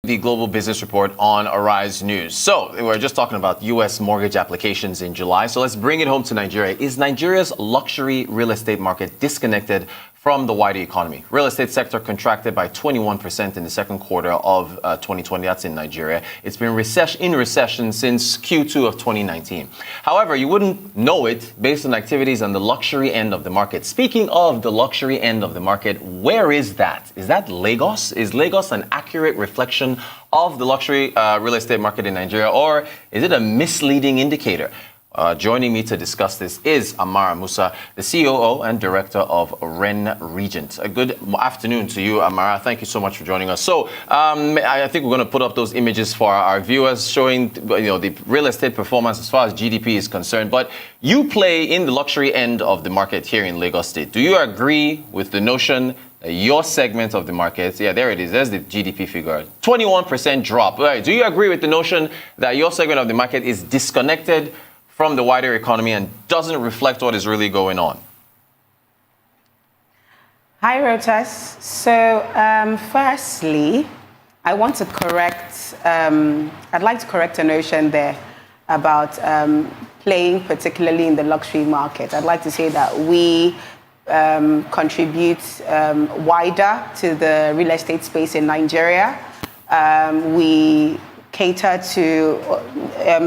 The Global Business Report on Arise News. So we're just talking about U.S. mortgage applications in July. So let's bring it home to Nigeria. Is Nigeria's luxury real estate market disconnected from the wider economy? Real estate sector contracted by 21% in the second quarter of 2020. That's in Nigeria. It's been in recession since Q2 of 2019. However, you wouldn't know it based on activities on the luxury end of the market. Speaking of the luxury end of the market, where is that? Is that Lagos? Is Lagos an accurate reflection of the luxury real estate market in Nigeria, or is it a misleading indicator? Joining me to discuss this is Amara Musa, the COO and Director of Ren Regent. A good afternoon to you, Amara. Thank you so much for joining us. So I think we're going to put up those images for our viewers showing the real estate performance as far as GDP is concerned. But you play in the luxury end of the market here in Lagos State. Do you agree with the notion that your segment of the market, yeah, there it is, there's the GDP figure, 21% drop. Right. Do you agree with the notion that your segment of the market is disconnected from the wider economy and doesn't reflect what is really going on? Hi, Rotas. So, firstly, I want to I'd like to correct a notion there about playing particularly in the luxury market. I'd like to say that we contribute wider to the real estate space in Nigeria. We cater to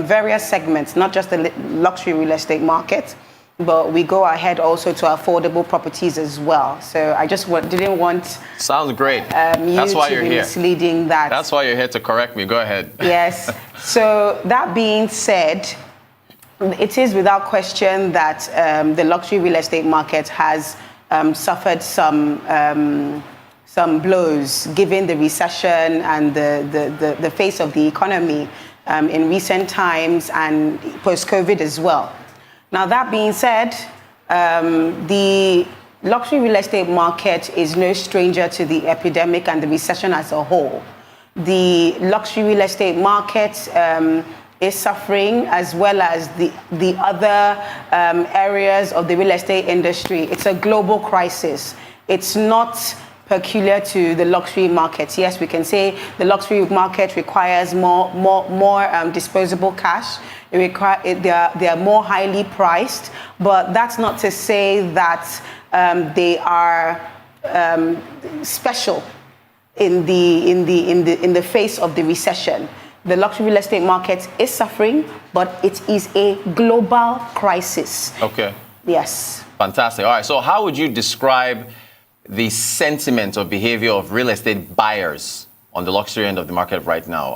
various segments, not just the luxury real estate market, but we go ahead also to affordable properties as well. So I just didn't want sounds great. That's why you're here. Misleading that. That's why you're here to correct me. Go ahead. Yes. So that being said, it is without question that the luxury real estate market has suffered some blows given the recession and the face of the economy in recent times and post-COVID as well. Now, that being said, the luxury real estate market is no stranger to the epidemic and the recession as a whole. The luxury real estate market is suffering, as well as the other areas of the real estate industry. It's a global crisis. It's not peculiar to the luxury market. Yes, we can say the luxury market requires more disposable cash. They are more highly priced, but that's not to say that they are special in the face of the recession. The luxury real estate market is suffering, but it is a global crisis. Okay. Yes. Fantastic. All right. So how would you describe the sentiment or behavior of real estate buyers on the luxury end of the market right now?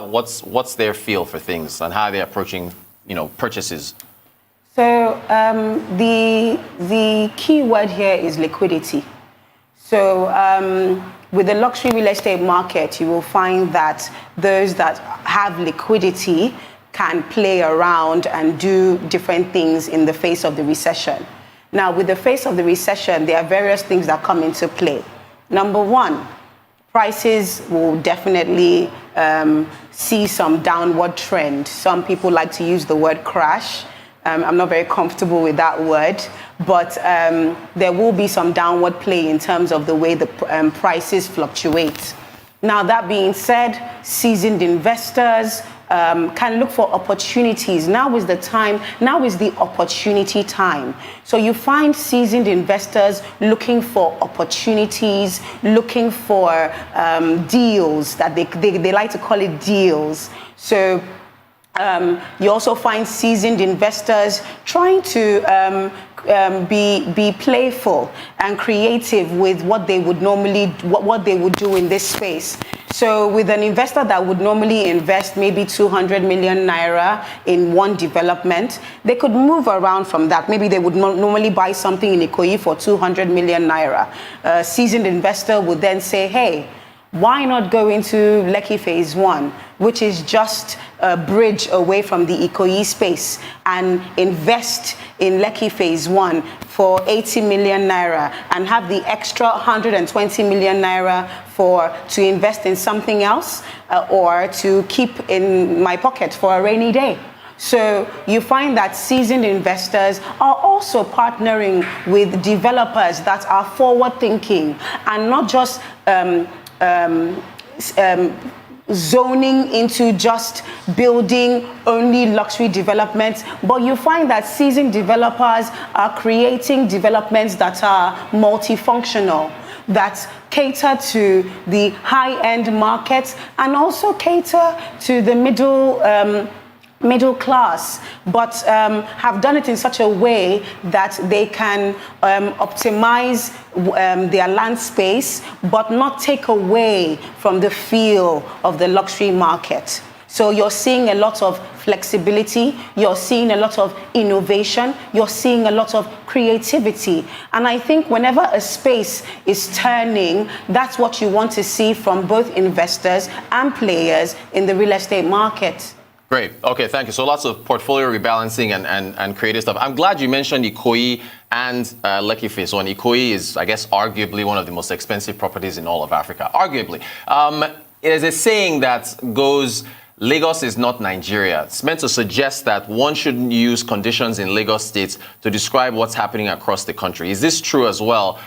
What's their feel for things and how they're approaching, purchases? So the key word here is liquidity. So with the luxury real estate market, you will find that those that have liquidity can play around and do different things in the face of the recession. Now, with the face of the recession, there are various things that come into play. Number one, prices will definitely see some downward trend. Some people like to use the word crash. I'm not very comfortable with that word, but there will be some downward play in terms of the way the prices fluctuate. Now, that being said, seasoned investors can look for opportunities. Now is the opportunity time. So you find seasoned investors looking for opportunities, looking for deals, that they like to call it deals. So you also find seasoned investors trying to be playful and creative with what they would do in this space. So with an investor that would normally invest maybe 200 million naira in one development, they could move around from that. Maybe they would normally buy something in Ikoyi for 200 million naira. A seasoned investor would then say, hey, why not go into Lekki Phase 1, which is just a bridge away from the Ikoyi space, and invest in Lekki Phase 1 for 80 million naira and have the extra 120 million naira to invest in something else or to keep in my pocket for a rainy day. So you find that seasoned investors are also partnering with developers that are forward thinking and not just zoning into just building only luxury developments, but you find that seasoned developers are creating developments that are multifunctional, that cater to the high-end markets and also cater to the middle class, but have done it in such a way that they can optimize their land space, but not take away from the feel of the luxury market. So you're seeing a lot of flexibility, you're seeing a lot of innovation, you're seeing a lot of creativity. And I think whenever a space is turning, that's what you want to see from both investors and players in the real estate market. Great. Okay, thank you. So lots of portfolio rebalancing and creative stuff. I'm glad you mentioned Ikoyi and Lekki Phase 1. Ikoyi is, I guess, arguably one of the most expensive properties in all of Africa. Arguably. There's a saying that goes, Lagos is not Nigeria. It's meant to suggest that one shouldn't use conditions in Lagos State to describe what's happening across the country. Is this true as well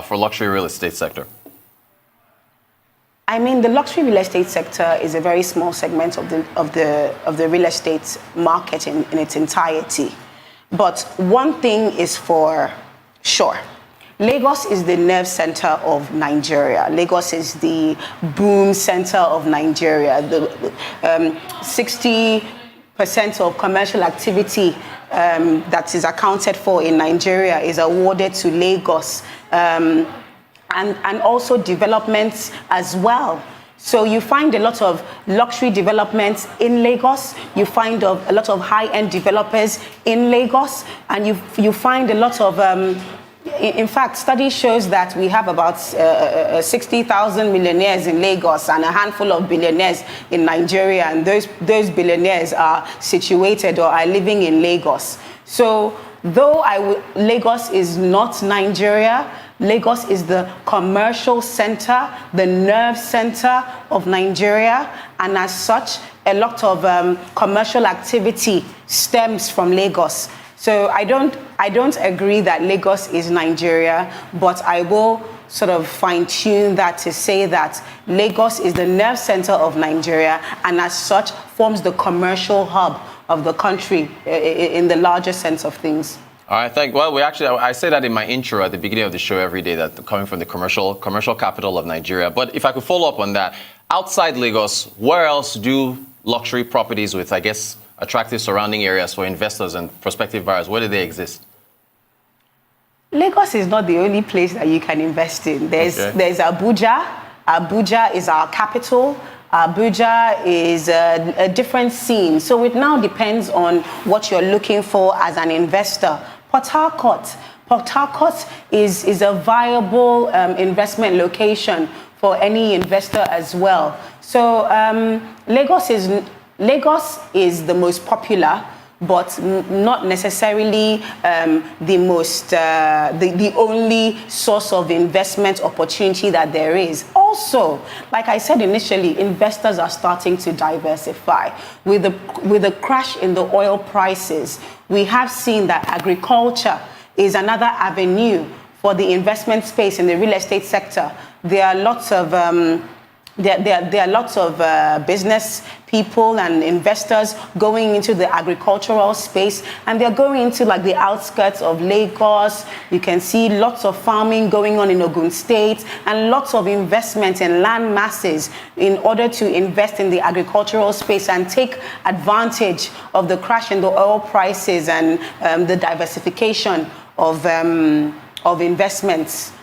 for luxury real estate sector? I mean, the luxury real estate sector is a very small segment of the real estate market in its entirety. But one thing is for sure. Lagos is the nerve center of Nigeria. Lagos is the boom center of Nigeria. The 60% of commercial activity that is accounted for in Nigeria is awarded to Lagos. And also developments as well. So you find a lot of luxury developments in Lagos, you find a lot of high-end developers in Lagos, and you find a lot of, in fact, study shows that we have about 60,000 millionaires in Lagos and a handful of billionaires in Nigeria, and those billionaires are situated or are living in Lagos. So though Lagos is not Nigeria, Lagos is the commercial center, the nerve center of Nigeria, and as such, a lot of commercial activity stems from Lagos. So I don't agree that Lagos is Nigeria, but I will sort of fine-tune that to say that Lagos is the nerve center of Nigeria, and as such, forms the commercial hub of the country in the larger sense of things. All right, thank you. Well, I say that in my intro at the beginning of the show every day, that coming from the commercial capital of Nigeria. But if I could follow up on that, outside Lagos, where else do luxury properties with, I guess, attractive surrounding areas for investors and prospective buyers, where do they exist? Lagos is not the only place that you can invest in. There's Abuja. Abuja is our capital. Abuja is a different scene. So it now depends on what you're looking for as an investor. Port Harcourt is a viable investment location for any investor as well. So Lagos is the most popular, but not necessarily the only source of investment opportunity that there is. Also, like I said initially, investors are starting to diversify. With the crash in the oil prices, we have seen that agriculture is another avenue for the investment space in the real estate sector. There are lots of There are lots of business people and investors going into the agricultural space, and they're going into like the outskirts of Lagos. You can see lots of farming going on in Ogun State and lots of investment in land masses in order to invest in the agricultural space and take advantage of the crash in the oil prices and the diversification of investments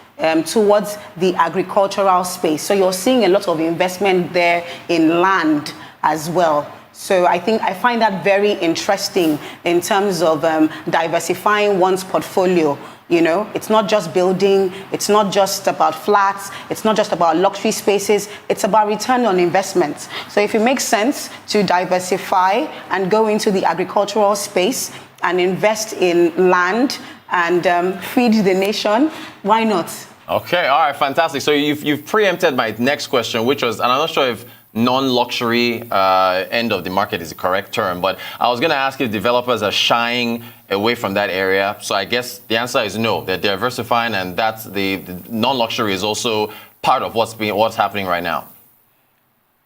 towards the agricultural space. So you're seeing a lot of investment there in land as well. So I find that very interesting in terms of diversifying one's portfolio. You know, it's not just building, it's not just about flats, it's not just about luxury spaces, it's about return on investment. So if it makes sense to diversify and go into the agricultural space and invest in land and feed the nation, why not? Okay, all right, fantastic. So you've preempted my next question, which was, and I'm not sure if non-luxury end of the market is the correct term, but I was going to ask if developers are shying away from that area. So I guess the answer is no. They're diversifying, and that's the non-luxury is also part of what's happening right now.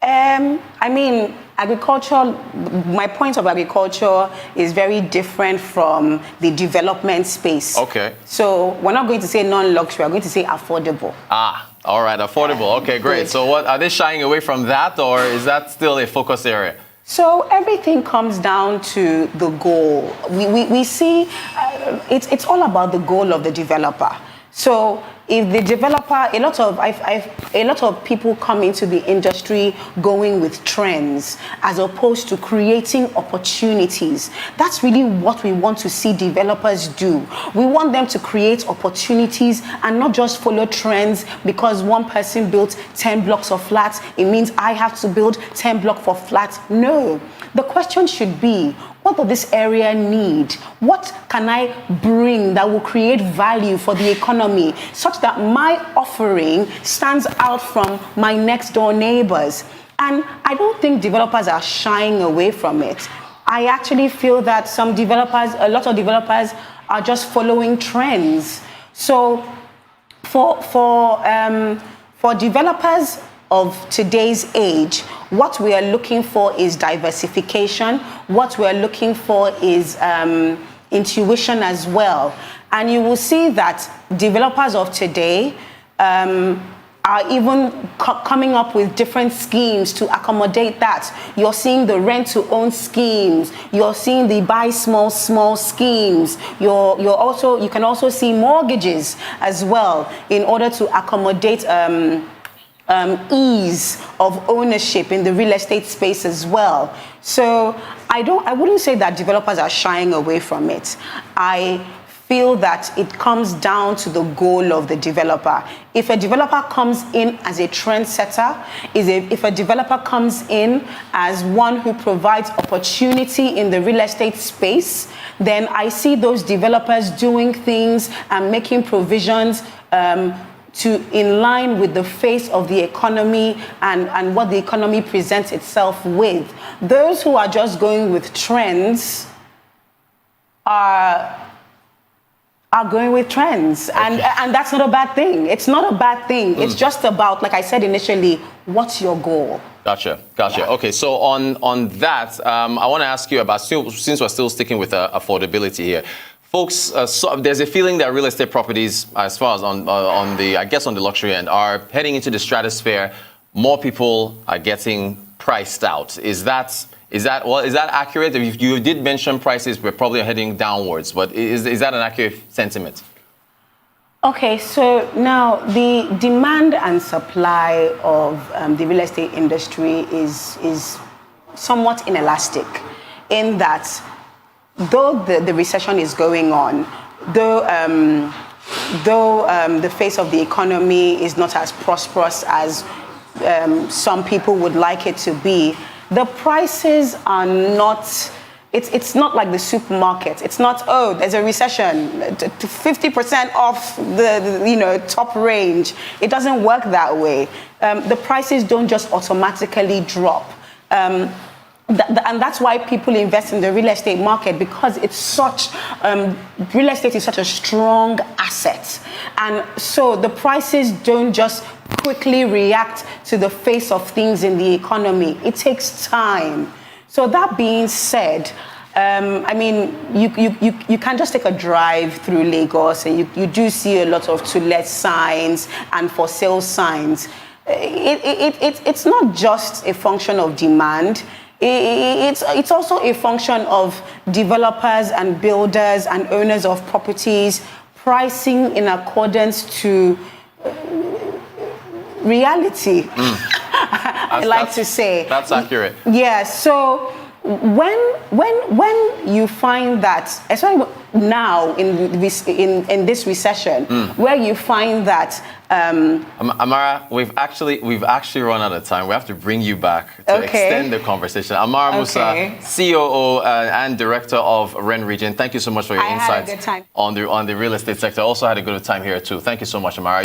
I mean, agriculture, my point of agriculture is very different from the development space. Okay. So we're not going to say non-luxury, we're going to say affordable. All right, affordable. Okay, great. Good. So what are they shying away from that, or is that still a focus area? So everything comes down to the goal. We see it's all about the goal of the developer. So if the developer, a lot of people come into the industry going with trends as opposed to creating opportunities. That's really what we want to see developers do. We want them to create opportunities and not just follow trends because one person built 10 blocks of flats. It means I have to build 10 blocks of flats. No. The question should be, what does this area need? What can I bring that will create value for the economy such that my offering stands out from my next door neighbors? And I don't think developers are shying away from it. I actually feel that a lot of developers are just following trends. So for developers of today's age, what we are looking for is diversification. What we are looking for is intuition as well. And you will see that developers of today are even coming up with different schemes to accommodate that. You're seeing the rent-to-own schemes. You're seeing the buy small schemes. You can also see mortgages as well in order to accommodate ease of ownership in the real estate space as well. So I wouldn't say that developers are shying away from it. I feel that it comes down to the goal of the developer. If a developer comes in as a trendsetter, if a developer comes in as one who provides opportunity in the real estate space, then I see those developers doing things and making provisions in line with the face of the economy and what the economy presents itself with. Those who are just going with trends are going with trends. Okay. And that's not a bad thing. It's not a bad thing. It's just about, like I said initially, what's your goal? Gotcha. Yeah. Okay, so on that, I want to ask you about, since we're still sticking with affordability here, folks, so there's a feeling that real estate properties, as far as on the luxury end, are heading into the stratosphere. More people are getting priced out. Is that accurate? You did mention prices were probably heading downwards, but is that an accurate sentiment? Okay, so now the demand and supply of the real estate industry is somewhat inelastic in that though the recession is going on, though the face of the economy is not as prosperous as some people would like it to be, the prices are not, it's not like the supermarket. It's not, oh, there's a recession, 50% off the top range. It doesn't work that way. The prices don't just automatically drop. And that's why people invest in the real estate market, because it's real estate is such a strong asset. And so the prices don't just quickly react to the face of things in the economy. It takes time. So that being said, I mean, you can just take a drive through Lagos and you do see a lot of to let signs and for sale signs. It's not just a function of demand. It's also a function of developers and builders and owners of properties pricing in accordance to reality. I like to say. That's accurate. Yeah. So when you find that, especially now in this recession, where you find that Amara, we've actually run out of time. We have to bring you back to extend the conversation. Amara Musa, COO and Director of REN Region. Thank you so much for your insights on the real estate sector. Also had a good time here too. Thank you so much, Amara.